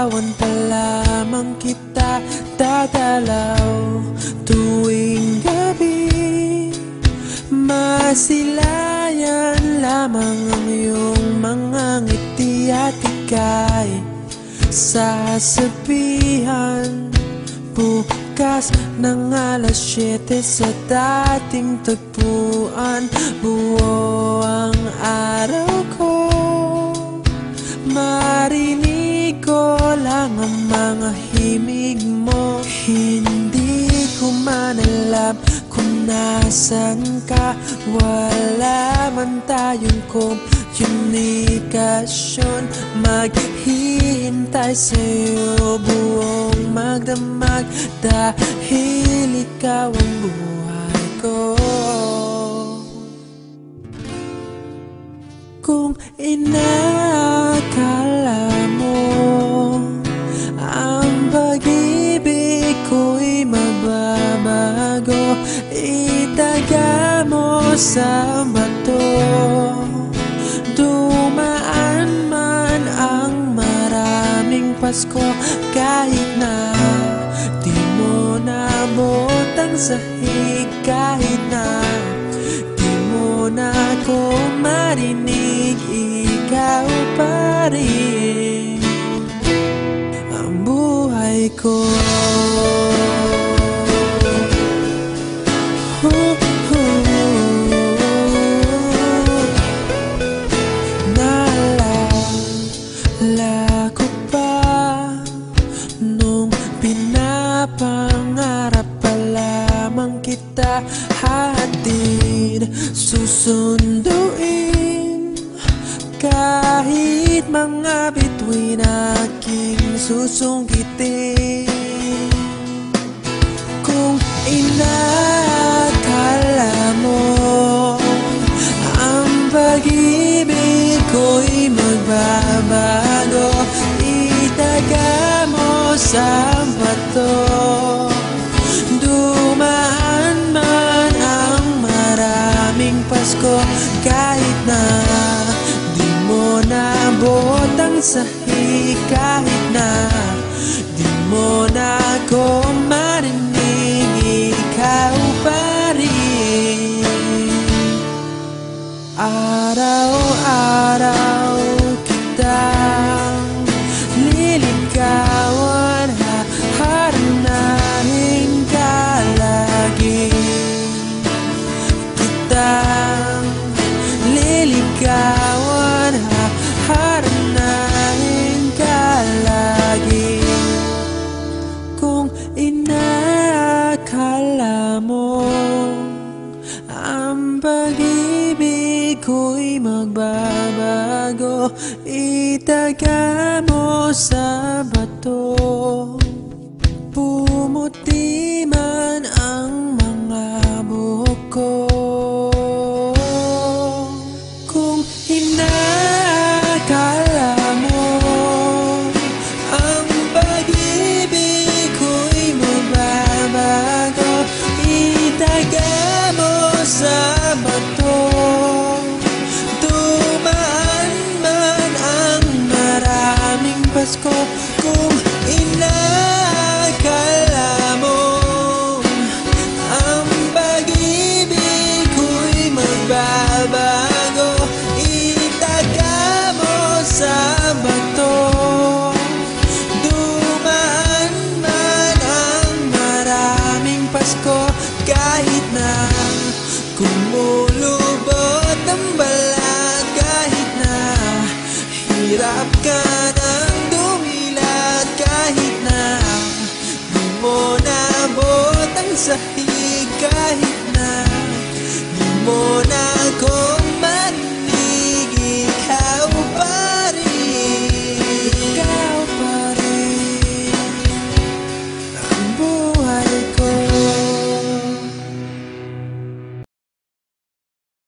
Liligawan pa lamang kita dadalaw tuwing gabi. Masilayan lamang ang iyong mga ngiti at ika'y sasabihan bukas ng alas 7 sa dating tagpuan. Buo ang araw ko, marinig ko lang ang mga himig mo. Hindi ko man alam kung nasan ka, wala man tayong komunikasyon. Maghihintay sa'yo buong magdamag dahil ikaw ang buhay ko. Kung inakala mo ang pag-ibig ko'y mababago, itaga mo sa bato. Dumaan man ang maraming Pasko, kahit na di mo nabot ang sahig, kahit na di mo na ako marinig, ikaw pa rin ang buhay ko. Naalala ko pa nung pinapangarap pa lamang kita, hatid susunduin kahit mga bituin aking susungkitin. Kung inakala mo ang pag-ibig ko'y magbabago, itaga mo sa bato. Dumaan man ang maraming Pasko, kahit na di mo nabot ang sahig, kahit na di mo na ako marinig, ikaw pa rin. Araw-araw kitang liligawan, haharanahin ka lagi. Kitang liligawan, haharanahin ka lagi. Kung inakala mo ang pag-ibig ko'y magbabago, itaga mo sa bato. Pumuti man ang mga buhok ko. Kung inakala mo ang pag-ibig ko'y magbabago, itaga mo sa bato. Dumaan man ang maraming Pasko, kung inakala mo ang pag-ibig ko'y magbabago, itaga mo sa bato. Dumaan man ang maraming Pasko, kahit na kumulubot ang balat, kahit na hirap ka ng dumilat, kahit na di mo nabot ang sahig, kahit na di mo na